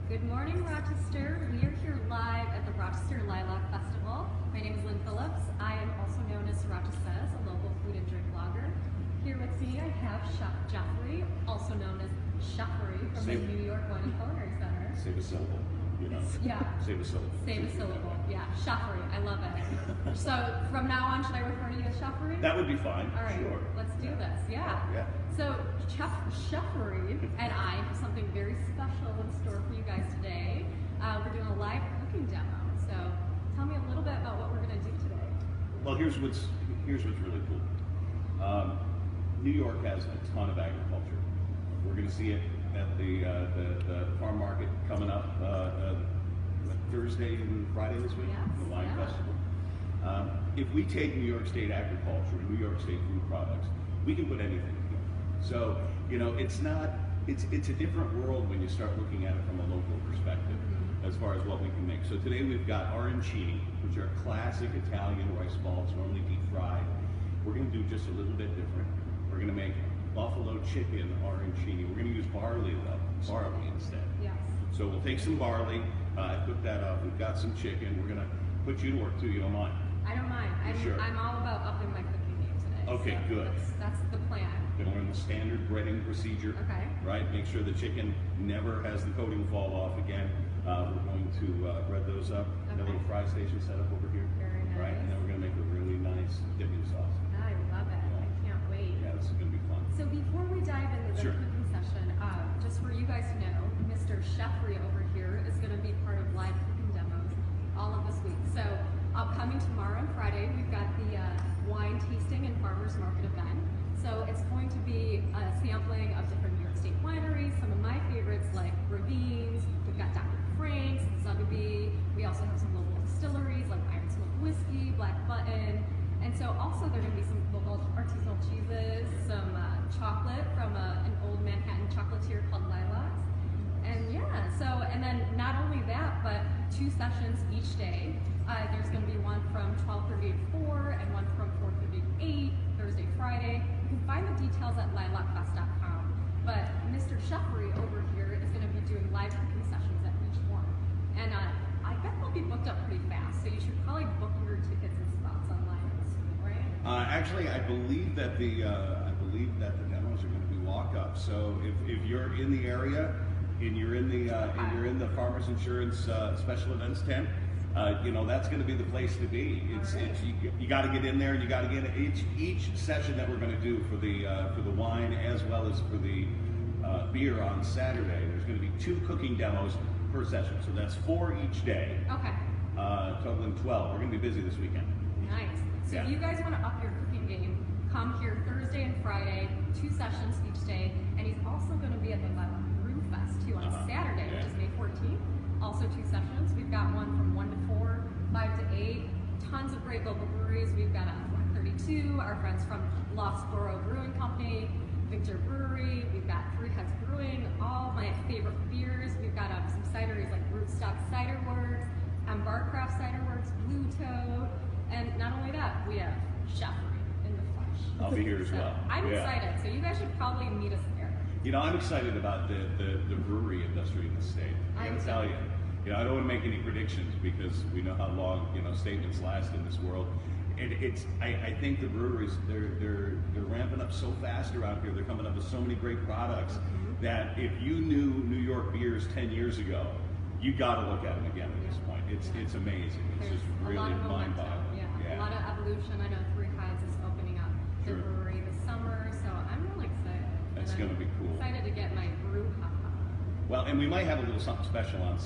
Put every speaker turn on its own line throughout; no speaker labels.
Good morning, Rochester. We are here live at the Rochester Lilac Festival. My name is Lynn Phillips. I am also known as Rocha Says, a local food and drink blogger. Here with me, I have Chef Cheffory, also known as Cheffory from the New York Wine and Culinary Center.
Save a syllable, you know.
Yeah.
Save a syllable.
Save a syllable. Yeah, Cheffory. I love it. So from now on, should I refer to you as Cheffory?
That would be fine.
All right.
Sure.
Let's do this. Yeah.
Yeah.
So Cheffory and I have something very special in store for you guys today. We're doing a live cooking demo. So tell me a little bit about what we're going to do today.
Well, here's what's really cool. New York has a ton of agriculture. We're going to see it at the farm market coming up Thursday and Friday this week,
Yes,
the wine
yeah.
festival. If we take New York State agriculture, New York State food products, we can put anything together. So, you know, it's a different world when you start looking at it from a local perspective as far as what we can make. So today we've got arancini, which are classic Italian rice balls, normally deep fried. We're going to do just a little bit different. We're going to make buffalo chicken arancini. We're going to use barley instead.
Yes.
So we'll take some barley, cook that up. We've got some chicken. We're going to put you to work too. You don't mind?
I don't mind.
Sure.
I'm all about upping my cooking game today.
Okay,
so
good.
That's the plan.
We're going to learn the standard breading procedure.
Okay.
Right? Make sure the chicken never has the coating fall off again. We're going to bread those up.
Okay.
Got a little fry station set up over here.
Very nice.
Right? And then we're going to make a really nice dipping sauce.
I love it.
Yeah.
I can't wait.
Yeah, this is going to be fun.
So before we dive into the
Sure.
cooking session, just for you guys to know, Mr. Cheffory over here is going to be part of live cooking demos all of this week. So upcoming tomorrow and Friday, we've got the wine tasting and farmers market event. So it's going to be a sampling of different New York State wineries, some of my favorites like Ravines, we've got Dr. Frank's, Zugabee, we also have some local distilleries like Iron Smoke Whiskey, Black Button, and so also there are going to be some local artisanal cheeses, some chocolate from an old Manhattan chocolatier called Lilac. And yeah, so, and then not only that, but 2 sessions each day. There's going to be one from 12:30 to 4 and one from 4:30 to 8, Thursday, Friday. You can find the details at lilacfest.com. But Mr. Cheffory over here is going to be doing live cooking sessions at each one. And I bet they'll be booked up pretty fast, so you should probably book your tickets and spots online, right?
Actually, I believe that the demos are going to be walk up. So if you're in the area and you're in the Farmers Insurance special events tent, you know, that's going to be the place to be. You got to get in there, and you got to get each session that we're going to do for the wine as well as for the beer on Saturday. There's going to be 2 cooking demos per session, so that's 4 each day.
Okay.
Totaling 12. We're going to be busy this weekend.
Nice. So
Yeah.
if you guys want to up your cooking game, come here Thursday and Friday, 2 sessions each day, and he's also going to be at the Lilac Brew Fest too on Saturday,
Yeah.
which is May 14th. Also 2 sessions. We've got one from 1 to 4, 5 to 8. Tons of great local breweries. We've got Black 32, our friends from Loftboro Brewing Company, Victor Brewery. We've got Three Heads Brewing, all my favorite beers. We've got some cideries like Rootstock Cider Works, Barcraft Cider Works, Blue Toad, and not only that, we have Cheffory in the flesh.
I'll be here as well.
I'm
Yeah.
excited, so you guys should probably meet us there.
You know, I'm excited about the brewery industry in the state. I
I'm
gotta tell you. You know, I don't want to make any predictions because we know how long, you know, statements last in this world. I think the breweries, they're ramping up so fast around here. They're coming up with so many great products that if you knew New York beers 10 years ago, you got to look at them again at this point. It's amazing. It's just really mind-boggling.
Yeah, a lot of evolution. I know Three Hides is opening up the brewery this summer, so I'm really excited.
That's going to be cool.
Excited to get my brew hop on.
Well, and we might have a little something special on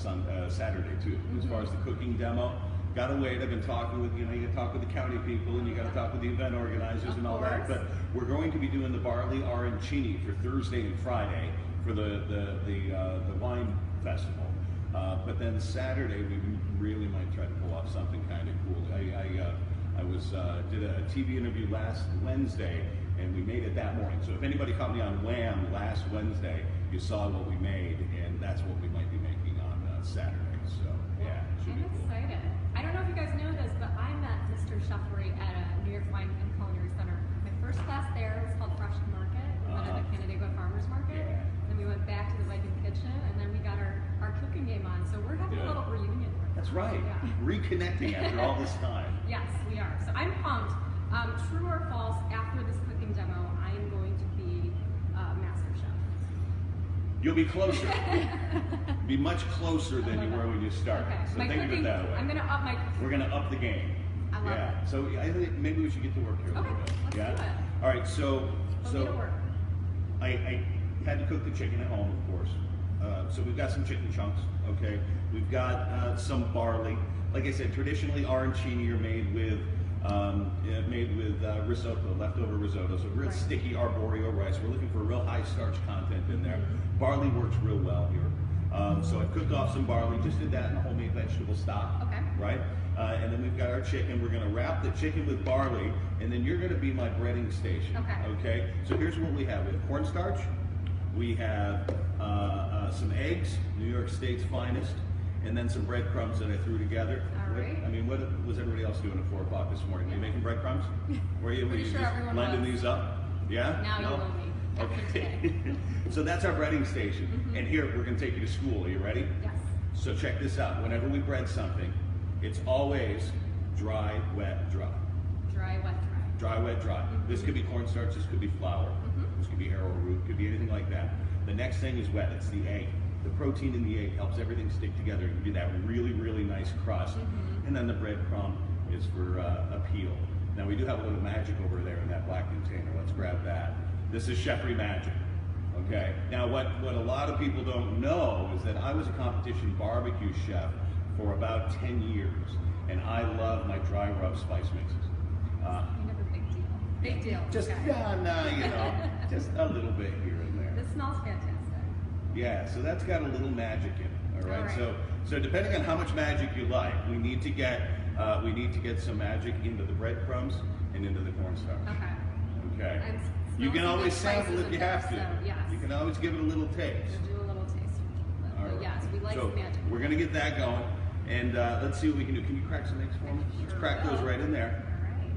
Saturday too, as far as the cooking demo. Got to wait. I've been talking with, you know, you talk with the county people and you got to talk with the event organizers and all that. But we're going to be doing the barley arancini for Thursday and Friday for the wine festival. But then Saturday we really might try to pull off something kind of cool. I did a TV interview last Wednesday, and we made it that morning. So if anybody caught me on Wham last Wednesday, you saw what we made, and that's what we might be making on Saturday. So yeah, should
I'm
be cool.
excited. I don't know if you guys know this, but I met Mr. Cheffory at a New York Wine and Culinary Center. My first class there was called Fresh to Market. We went to the Canandaigua Farmers Market.
Yeah.
Then we went back to the Viking Kitchen, and then we got our cooking game
right.
Yeah.
Reconnecting after all this time.
Yes, we are. So I'm pumped. True or false, after this cooking demo, I am going to be Master Chef.
You'll be closer. Be much closer than you were when you started.
Okay.
So
My
think of
cooking,
it that way.
I'm going to up my cooking.
We're going to up the game.
I love it.
So I think maybe we should get to work here a little bit.
Let's do it.
All right. So
Put me to work.
I had to cook the chicken at home, of course. So we've got some chicken chunks. Okay. We've got some barley. Like I said, traditionally arancini are made with risotto, leftover risotto. So real sticky arborio rice. We're looking for real high starch content in there. Barley works real well here. So I cooked off some barley, just did that in a homemade vegetable stock.
Okay.
Right? And then we've got our chicken. We're going to wrap the chicken with barley, and then you're going to be my breading station.
Okay.
Okay? So here's what we have. We have cornstarch. We have some eggs, New York State's finest, and then some breadcrumbs that I threw together.
All right.
I mean, what was everybody else doing at 4 o'clock this morning? Were you making breadcrumbs? Were you
Pretty sure
just
everyone
blending
was.
these up? Yeah?
Now you will be.
Okay. So that's our breading station. And here, we're going to take you to school. Are you ready?
Yes.
So check this out. Whenever we bread something, it's always dry, wet, dry.
Dry, wet, dry.
Dry, wet, dry. This could be cornstarch, this could be flour, this could be arrowroot, could be anything like that. The next thing is wet, it's the egg. The protein in the egg helps everything stick together and give you that really, really nice crust. And then the breadcrumb is for appeal. Now we do have a little magic over there in that black container. Let's grab that. This is Cheffory magic. Okay. Now what a lot of people don't know is that I was a competition barbecue chef for about 10 years, and I love my dry rub spice mixes.
Kind of a big deal. Big deal.
Just
okay.
Just a little bit here and there.
This smells fantastic.
Yeah, so that's got a little magic in it. All right. So depending on how much magic you like, we need to get some magic into the breadcrumbs and into the cornstarch.
Okay.
Okay.
I'm
You can
smelling
always
the
sample
spices
if you
in there,
have to.
So, yes.
You can always give it a little taste.
We'll do a little taste.
All right.
Yes, we like
So
the magic.
we're gonna get that going, and let's see what we can do. Can you crack some eggs for me? Let's
Sure
crack those
will.
right in there.
All right.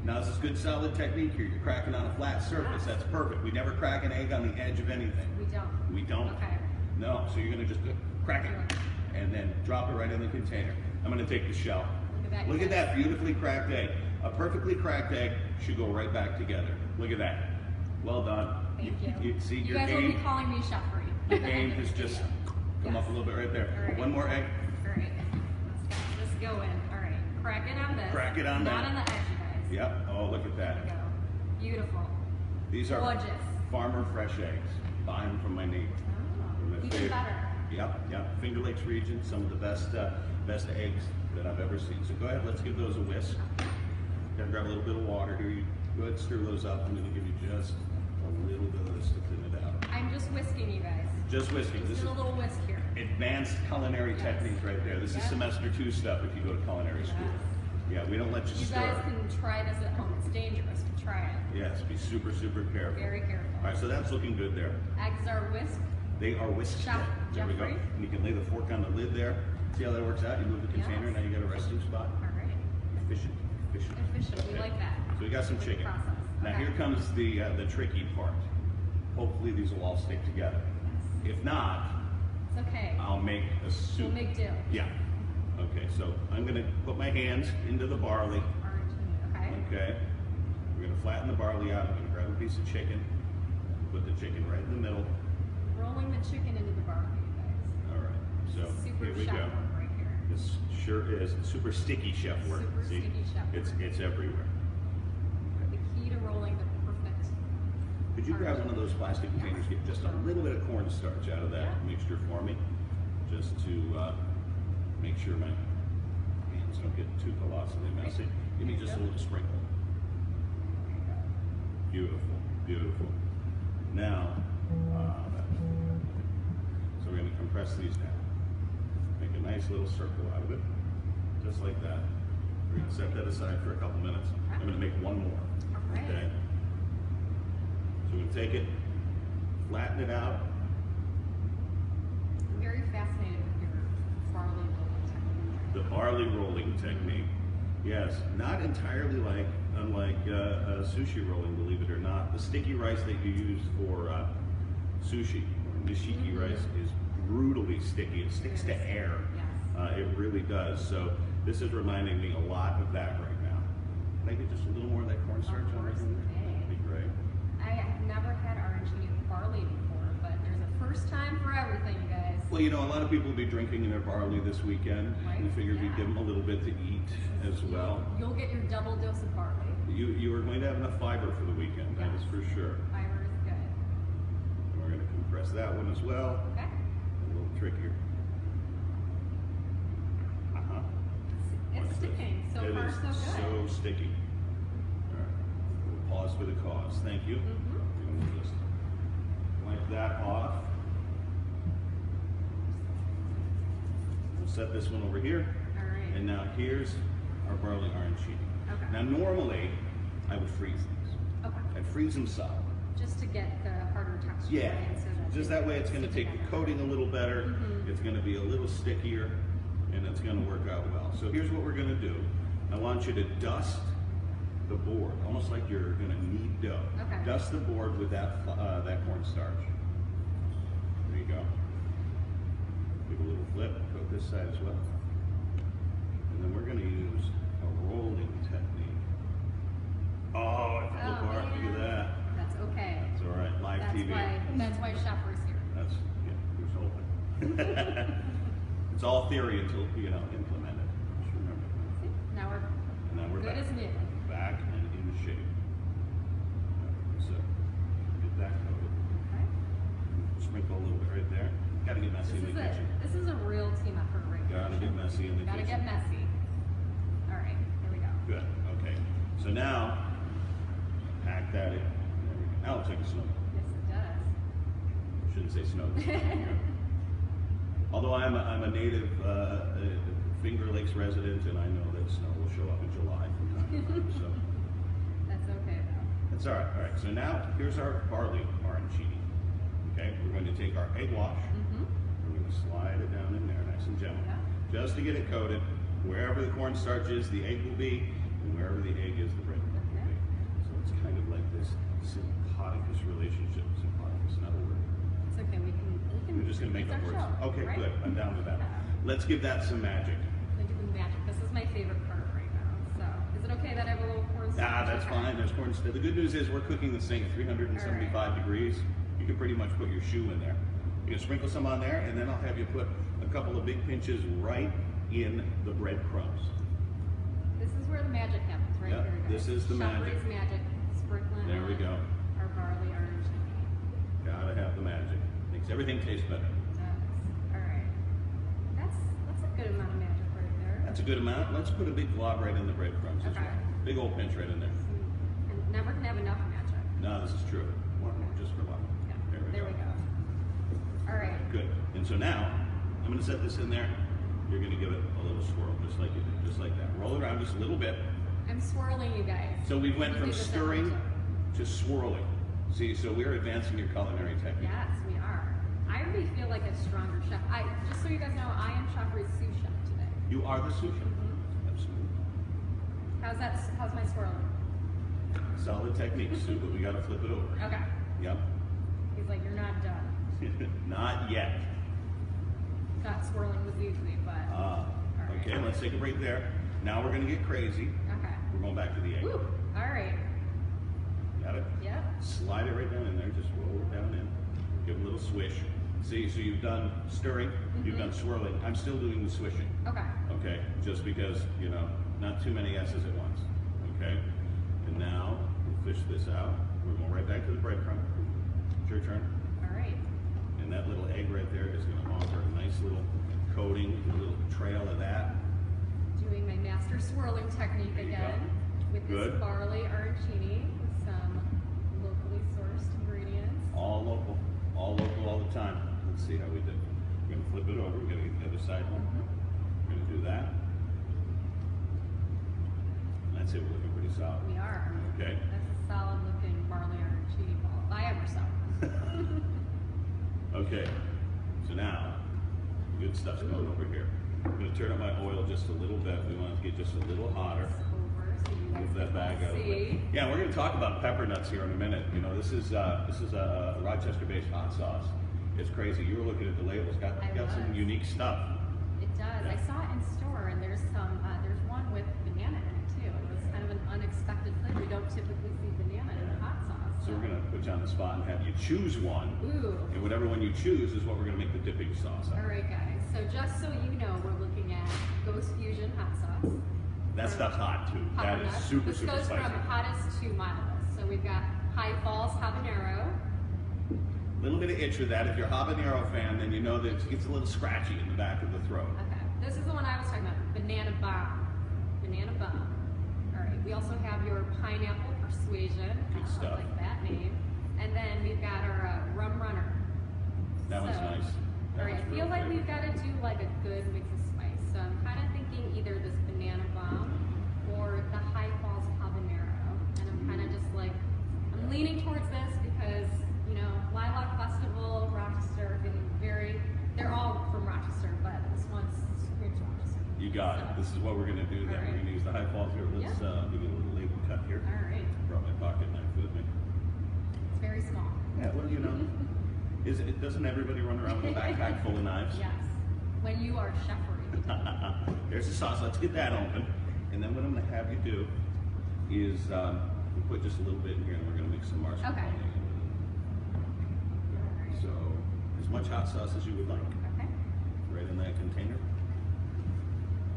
Now this is good solid technique here. You're cracking on a flat surface. That's perfect. We never crack an egg on the edge of anything.
We don't.
We don't.
Okay.
No. So you're gonna just crack it and then drop it right in the container. I'm gonna take the shell.
Look at that.
Look at that beautifully cracked egg. A perfectly cracked egg should go right back together. Look at that. Well done.
Thank you.
You see
You
your
guys will be
game.
calling me Cheffory.
Your game has just come up a little bit right there.
All right.
One more egg.
All right. Let's go in. All right. Crack it on this.
Crack it on
Not
that.
on the edge, you guys.
Yep. Oh, look at that.
There we go. Beautiful.
These are
Gorgeous.
farmer fresh eggs. Buy them from my neighbor.
Oh,
My
even
favorite.
better.
Yep. Finger Lakes region, some of the best eggs that I've ever seen. So go ahead, let's give those a whisk. Gotta grab a little bit of water here. You go ahead and stir those up. I'm gonna give you just a little bit of this to thin it out.
I'm just whisking, you guys.
Just whisking. This
Just
is
a little whisk here.
advanced culinary technique right there. This is semester 2 stuff if you go to culinary school. Yeah, we don't let you
You
stir.
guys can try this at home. It's dangerous, but try it.
Yes, be super, super careful.
Very careful.
All right, so that's looking good there.
Eggs are whisked.
They are whisked. There we go.
Cheffory.
And you can lay the fork on the lid there. See how that works out? You move the container,
Yes.
now you got a resting spot.
All right.
Efficient.
Efficient. We
Okay.
like that.
So we got some
Quick
chicken.
process.
Now
Okay.
here comes the tricky part. Hopefully these will all stick together. If not,
It's okay.
I'll make a soup.
We'll make do.
Yeah. Okay, so I'm gonna put my hands into the barley.
Okay.
Okay. We're gonna flatten the barley out. I'm gonna grab a piece of chicken, put the chicken right in the middle.
Rolling the chicken into the barbecue, you guys.
All right. So
Super
here we
chef
go.
work right here.
This sure is super sticky chef work.
Super
See?
sticky chef
It's everywhere.
The key to rolling the perfect.
Could you grab one of those plastic containers, get just a little bit of cornstarch out of that mixture for me, just to make sure my hands don't get too colossally messy. Give me just a little sprinkle. Beautiful, beautiful. Now, so we're going to compress these down. Make a nice little circle out of it, just like that. We're going to set that aside for a couple minutes. I'm going to make one more.
All right.
Okay. So we're going to take it, flatten it out.
I'm very fascinated with your barley rolling technique.
The barley rolling technique. Yes, not entirely unlike sushi rolling, believe it or not. The sticky rice that you use for sushi, or nishiki rice, is brutally sticky. It sticks to air.
Yes.
It really does. So this is reminding me a lot of that right now. Can I get just a little more of that cornstarch on there? That'd be great.
I have never had arancini with barley before, but there's a first time for everything, you guys.
Well, you know, a lot of people will be drinking their barley this weekend.
Right?
We figured we'd give them a little bit to eat as well.
You'll get your double dose of barley.
You are going to have enough fiber for the weekend, that is for sure.
Fiber is good.
And we're going to compress that one as well.
Okay.
A little trickier.
It's sticking. So
It
far,
is
so good.
so sticky. All right. We'll pause for the cause. Thank you. And we'll just wipe that off. We'll set this one over here.
All right.
And now here's our barley arancini.
Okay.
Now normally I would freeze these.
Okay.
I'd freeze them solid.
Just to get the harder texture.
Yeah.
in so
Just that way it's going to
stick
take the
together.
coating a little better. It's going to be a little stickier, and it's going to work out well. So here's what we're going to do. I want you to dust the board, almost like you're going to knead dough.
Okay.
Dust the board with that cornstarch. There you go. Give a little flip, coat this side as well. And then we're going to use a rolling technique. Oh, I fell apart. Look at that.
That's okay.
It's all right. Live TV.
That's why Cheffory's here.
That's, yeah, here's hoping. It's all theory until, you know, implemented. Just remember.
See? Now we're
Back.
good as new.
Back and in shape. So, get that coated.
Okay.
Sprinkle a little bit right there. Gotta get messy in the kitchen.
This is a real team effort right here.
Gotta get messy in the
Gotta
kitchen.
get messy. All right, here we go.
Good, okay. So now, pack that in. There we go. Now it's like a snow.
Yes, it does.
Shouldn't say snow. Although I'm a native Finger Lakes resident, and I know that snow will show up in July from time to time. So
That's okay though.
that's all right. All right. So now here's our barley arancini. Okay, we're going to take our egg wash. We're going to slide it down in there, nice and gentle, just to get it coated. Wherever the cornstarch is, the egg will be, and wherever the egg is, the bread will be. So it's kind of like this sympathicus relationship. Sympathicus, another word.
It's okay. We can.
We're just going to make
it's
up
our
words.
show,
Okay,
right?
good. I'm down with that. Let's give that some magic.
We do the magic. This is my favorite part right now. So, is it okay that I have a little cornstarch?
Ah, that's fine. There's cornstarch. The good news is we're cooking this thing at 375 degrees. You can pretty much put your shoe in there. You can sprinkle some on there, and then I'll have you put a couple of big pinches right in the breadcrumbs.
This is where the magic happens, right
Yeah,
here, guys.
this is the magic.
Cheffory's magic. Sprinkling
There we go.
our barley arancini.
Gotta have the magic. Makes everything taste better.
All right. That's a good amount of magic right there.
That's a good amount. Let's put a big glob right in the breadcrumbs as
Okay.
well. Big old pinch right in there.
And never can have enough magic.
No, this is true. One more, just for luck.
Yeah.
There we go.
All right.
Good. And so now, I'm going to set this in there. You're going to give it a little swirl, just like you did, just like that. Roll it around just a little bit.
I'm swirling, you guys.
So we went
You
from
do this
stirring
every
to swirling. See, so we're advancing your culinary technique.
Yes, we are. I already feel like a stronger chef. Just so you guys know, I am Cheffory's sous chef today.
You are the sous chef. Absolutely.
How's my swirling?
Solid technique, Sue, but we got to flip it over.
Okay.
Yep.
He's like, you're not done.
Not yet.
Thought swirling was easy, but. All right.
Okay, let's take a break there. Now we're going to get crazy.
Okay.
We're going back to the egg.
Woo. All right.
Got it?
Yep.
Slide it right down in there. Just roll it down in. Give it a little swish. See, so you've done stirring, you've done swirling. I'm still doing the swishing.
Okay.
Okay, just because, you know, not too many S's at once. Okay? And now, we'll fish this out. We're going right back to the breadcrumb. It's your turn.
All right.
And that little egg right there is going to offer a nice little coating, a little trail of that.
Doing my master swirling technique
There you
again
go.
with this
Good.
barley arancini with some locally sourced ingredients.
All local all the time. Let's see how we did. We're going to flip it over. We're going to get the other side one. We're going to do that. That's it. We're looking pretty solid.
We are.
Okay.
That's a solid looking barley arancini ball. If I ever saw one.
Okay. So now, good stuff's going over here. I'm going to turn up my oil just a little bit. We want it to get just a little hotter.
Over so you guys
Move that
can
bag out of the way.
see.
Yeah, we're going to talk about pepper nuts here in a minute. You know, this is a Rochester-based hot sauce. It's crazy. You were looking at the labels. Got
I
some
was.
unique stuff.
It does. I saw it in store, and there's one with banana in it too. It was kind of an unexpected flavor. We don't typically see banana in hot sauce.
So we're gonna put you on the spot and have you choose one.
Ooh.
And whatever one you choose is what we're gonna make the dipping sauce out of.
All right, guys. So just so you know, we're looking at Ghost Fusion hot sauce.
That stuff's hot too. That is super,
this
super
goes
spicy.
from hottest to mildest. So we've got High Falls habanero.
A little bit of itch with that. If you're a habanero fan, then you know that it gets a little scratchy in the back of the throat.
Okay. This is the one I was talking about. Banana bomb. Banana bomb. All right. We also have your pineapple persuasion.
Good stuff.
I like that name. And then we've got our rum runner.
That one's nice.
All right. I feel like we've got to do like a good mix of spice. So I'm kind of thinking either this banana bomb or the High Falls habanero. And I'm kind of just like, I'm leaning towards this because, you know, Lilac Festival, Rochester, they're all from Rochester, but this one's screams Rochester.
You got it. This is what we're going to do then.
All right.
We're going to use the High Falls here. Let's give you a little label cut here.
All right.
Brought my pocket knife with me.
It's very small.
Yeah, well, you know, doesn't everybody run around with a backpack full of knives?
Yes. When you are Cheffory.
There's the sauce. Let's get that open. And then what I'm going to have you do is we put just a little bit in here and we're going to mix some mascarpone.
Okay.
So as much hot sauce as you would like.
Okay.
Right in that container.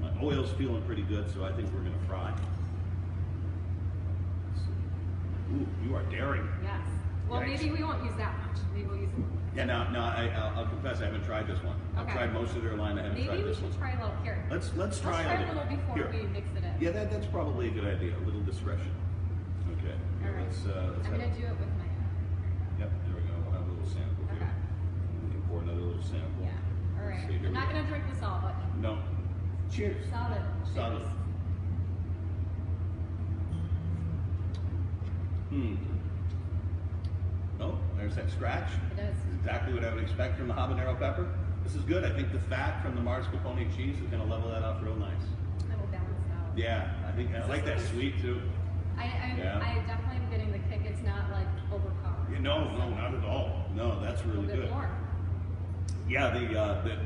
My oil's feeling pretty good, so I think we're going to fry. Ooh, you are daring.
Yes. Well,
Yikes.
maybe we won't use that much. Maybe we'll use a little.
Yeah, no, I'll confess I haven't tried this one. I've
Okay.
tried most of their line. I haven't tried
Maybe we
this
should
one.
try a little here.
Let's try
a little before
here.
we mix it in.
Yeah, that's probably a good idea. A little discretion. Okay.
All right.
Let's
I'm gonna do it with my.
Yep. There we go. We'll have a little sample here.
Okay.
We can pour another little sample.
Yeah. All right.
See, here
I'm
we
not
go.
gonna drink this all, but
No. Cheers.
solid.
Solid. Oh, there's that scratch.
It is.
Exactly what I would expect from the habanero pepper. This is good. I think the fat from the mascarpone cheese is going to level that off real nice.
It'll balance it out.
Yeah, I like that sweet too. Yeah.
I definitely am getting the kick. It's not like overpowering.
Yeah, no, not at all. No, that's really
A little bit
good.
more.
Yeah,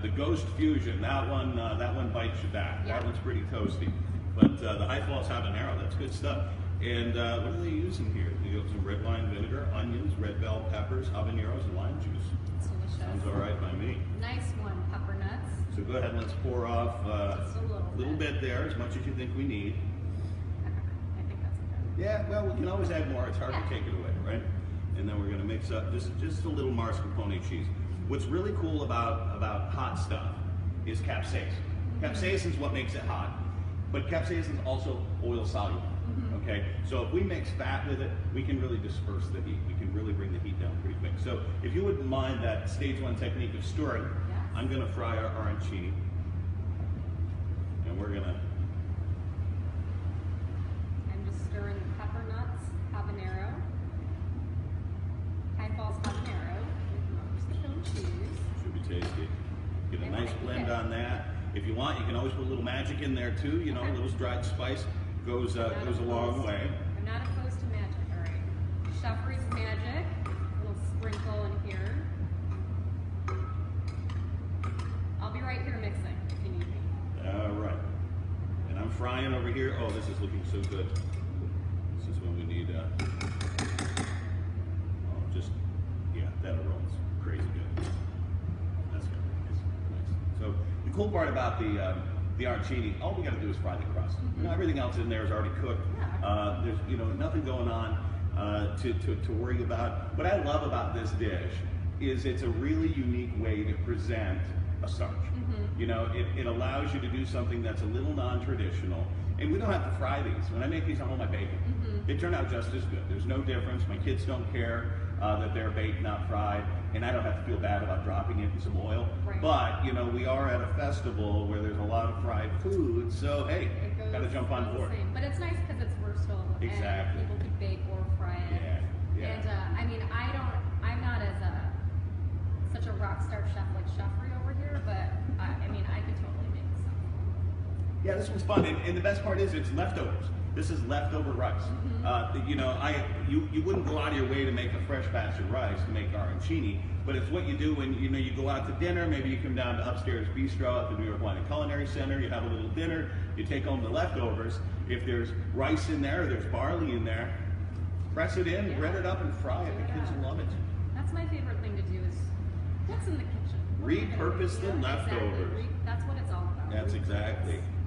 the Ghost Fusion, that one bites you back.
Yeah.
That one's pretty toasty. But the High Falls habanero, that's good stuff. And what are they using here? They got some red wine vinegar, onions, red bell peppers, habaneros, and lime juice.
It's delicious.
Sounds all right by me.
Nice one, pepper nuts.
So go ahead and let's pour off
Just a little
bit there, as much as you think we need.
I think that's okay.
Yeah, well, we can always add more. It's hard
Yeah.
to take it away, right? And then we're going to mix up just a little mascarpone cheese. What's really cool about hot stuff is capsaicin. Capsaicin is what makes it hot, but capsaicin is also oil soluble. Okay, so if we mix fat with it, we can really disperse the heat. We can really bring the heat down pretty quick. So if you wouldn't mind that stage one technique of stirring,
Yes.
I'm going to fry our arancini, and we're going to.
I'm just stirring the pepper nuts, habanero, High Falls habanero with mascarpone cheese.
Should be tasty. Get a
I
nice
like
blend
it.
on that. If you want, you can always put a little magic in there too. You know, a little dried spice goes a long way.
I'm not opposed to magic. All right. Cheffory's magic. A little sprinkle in here. I'll be right here mixing if you need me.
All right. And I'm frying over here. Oh, this is looking so good. This is when we need, that aroma's crazy good. That's good. Nice. So the cool part about the arancini, all we got to do is fry the crust. You know, everything else in there is already cooked. There's nothing going on to worry about. What I love about this dish is it's a really unique way to present a starch. You know, it allows you to do something that's a little non-traditional. And we don't have to fry these. When I make these at home, I bake them. They turn out just as good. There's no difference. My kids don't care that they're baked, not fried. And I don't have to feel bad about dropping it in some oil.
Right.
But, you know, we are at a festival where there's a lot of fried food. So, hey, got to jump on board.
But it's nice because it's versatile.
Exactly.
And people can bake or fry it.
Yeah.
And I mean, I'm not as such a rock star chef like Cheffory over here, but I mean, I could totally make this up.
Yeah, this one's fun. And the best part is it's leftovers. This is leftover rice. You know, you wouldn't go out of your way to make a fresh batch of rice to make arancini, but it's what you do when you go out to dinner. Maybe you come down to Upstairs Bistro at the New York Wine and Culinary Center. You have a little dinner. You take home the leftovers. If there's rice in there, or there's barley in there, press it in, bread it up, and fry it. The kids will love it.
That's my favorite thing to do is what's in the kitchen.
Repurpose the leftovers.
Exactly. That's what it's all about.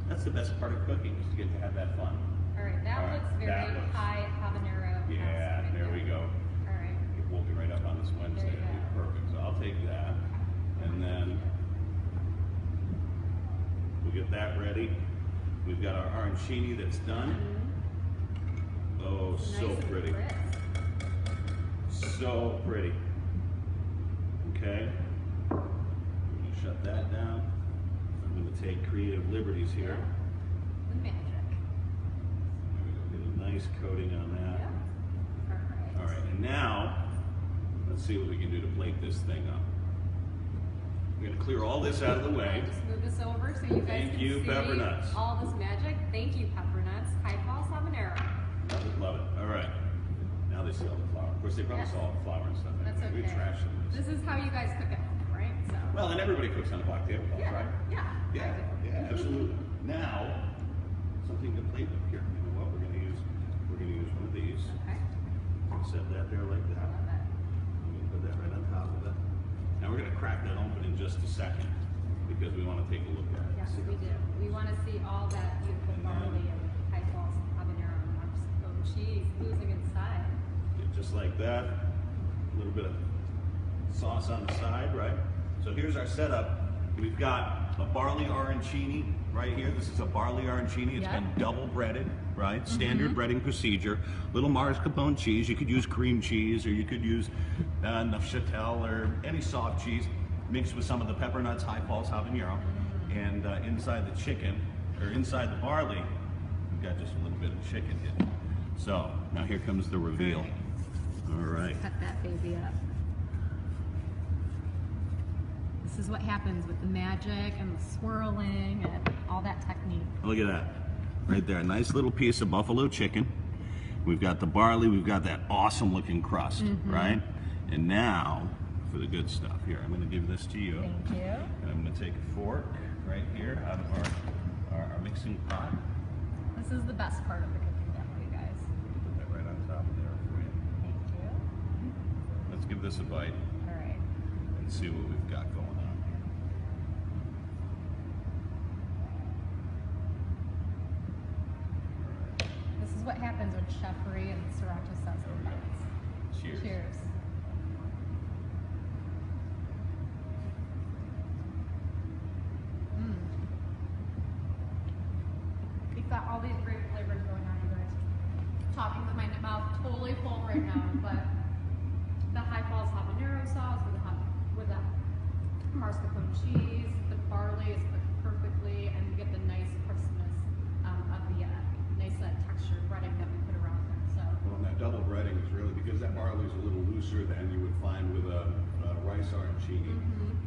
That's the best part of cooking, is to get to have that fun.
All right, that looks very high habanero.
Yeah, there we go.
All right.
You're woken right up on this Wednesday. Perfect. So I'll take that, and then we'll get that ready. We've got our arancini that's done. Oh, so
Nice and
pretty.
crisp.
So pretty. Okay. I'm going to shut that down. I'm going to take creative liberties here.
The magic.
There we go. Get a nice coating on that.
Yeah. Perfect.
All right, and now let's see what we can do to plate this thing up. We're going to clear all this out of the way.
Just move this over so you guys can see
pepper nuts.
all this magic. Thank you, pepper nuts. High Falls habanero.
Love it, love it. All right. Now they sell the flour. Of course, they probably sell all the flour and stuff.
That's
anyway.
okay.
We trash them.
This is how you guys cook at home, right? So.
Well, and everybody cooks on a black tablecloth,
Yeah.
right?
Yeah.
Yeah, yeah, absolutely. Now, something to plate up here. You know what? We're going to use one of these.
Okay.
Set that there like that.
Love it.
I'm going to put that right on top of it. Now we're going to crack that open in just a second because we want to take a look at it.
Yes, we do. We want to see all that beautiful barley and High Falls habanero and mascarpone cheese oozing inside.
Just like that. A little bit of sauce on the side, right? So here's our setup. We've got a barley arancini right here. This is a barley arancini. It's been double breaded, right? Standard breading procedure. Little mascarpone cheese. You could use cream cheese, or you could use Neufchâtel or any soft cheese mixed with some of the pepper nuts, High Falls habanero. And inside the chicken, or inside the barley, we've got just a little bit of chicken hidden. So now here comes the reveal. All right.
Cut that baby up. This is what happens with the magic and the swirling and all that technique.
Look at that. Right there. A nice little piece of buffalo chicken. We've got the barley. We've got that awesome looking crust, right? And now for the good stuff. Here, I'm going to give this to you.
Thank you.
And I'm going to take a fork right here out of our mixing pot.
This is the best part of the cooking demo, you guys.
Put that right on top of there for you.
Thank you.
Let's give this a bite
All right.
and see what we've got going on here. All right.
This is what happens when Cheffory and Rocha says it.
Cheers.
Cheers. We've got all these great flavors going on, you guys. Talking with my mouth totally full right now, but the High Falls habanero sauce with the mascarpone cheese, the barley is cooked perfectly, and you get the nice crispness of the nice textured breading that we put around there. So.
Well, and that double breading is really because that barley is a little looser than you would find with a rice arancini.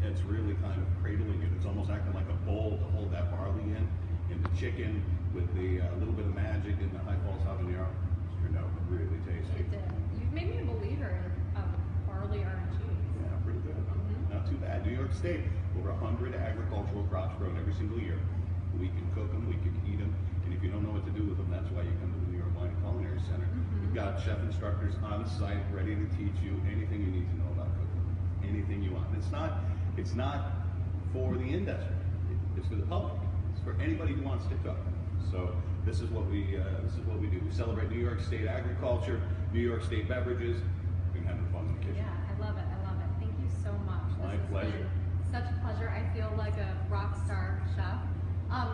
It's really kind of cradling it. It's almost acting like a bowl to hold that barley in. And the chicken with the little bit of magic in the High Falls habanero turned out really tasty.
It did. You've made me a believer of barley arancini.
Yeah, pretty good. Not too bad. New York State, over 100 agricultural crops grown every single year. We can cook them, we can eat them, and if you don't know what to do with them, that's why you come to the New York Wine and Culinary Center. We've got chef instructors on site ready to teach you anything you need to know about cooking, anything you want. It's not for the industry. It's for the public. It's for anybody who wants to cook. So this is what we do. We celebrate New York State agriculture, New York State beverages. We've been having fun in the kitchen.
Yeah, I love it. I love it. Thank you so much.
My pleasure.
Such a pleasure. I feel like a rock star chef.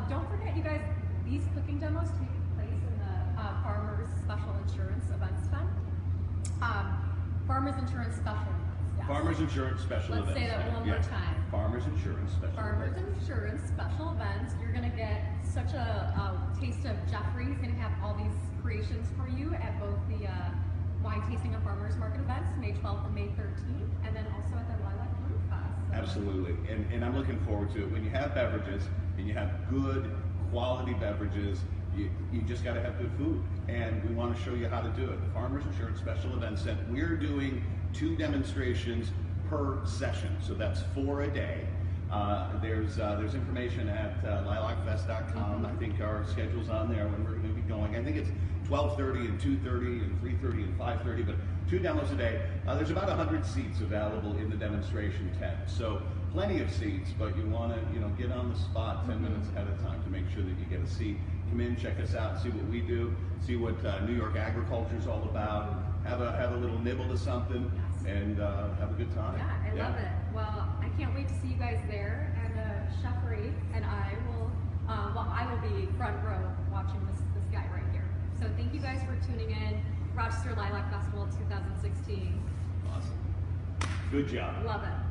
Don't forget, you guys, these cooking demos take place in the Farmers Special Insurance Events Fund. Farmers Insurance Special Events. Yes.
Farmers Insurance Special
Let's
Events.
say that one more time.
Farmers Insurance Special
Farmers
Events.
Insurance Special Events. You're going to get such a taste of Cheffory. He's going to have all these creations for you at both the wine tasting and farmers market events, May 12th and May 13th, and then also at the Lilac Brew Fest. So.
Absolutely, and I'm looking forward to it. When you have beverages and you have good quality beverages, you just got to have good food, and we want to show you how to do it. The Farmers Insurance Special Events Center, we're doing 2 demonstrations per session, so that's 4 a day. There's information at lilacfest.com. I think our schedule's on there when we're going to be going. I think it's 12:30 and 2:30 and 3:30 and 5:30, but 2 demos a day. There's about 100 seats available in the demonstration tent, so plenty of seats, but you want to get on the spot 10 minutes ahead of time to make sure that you get a seat. Come in, check us out, see what we do, see what New York agriculture is all about. Have a little nibble to something, and have a good time.
Yeah, I love it. Well, I can't wait to see you guys there, and Cheffory and I will be front row watching this guy right here. So thank you guys for tuning in. Rochester Lilac Festival 2016.
Awesome. Good job.
Love it.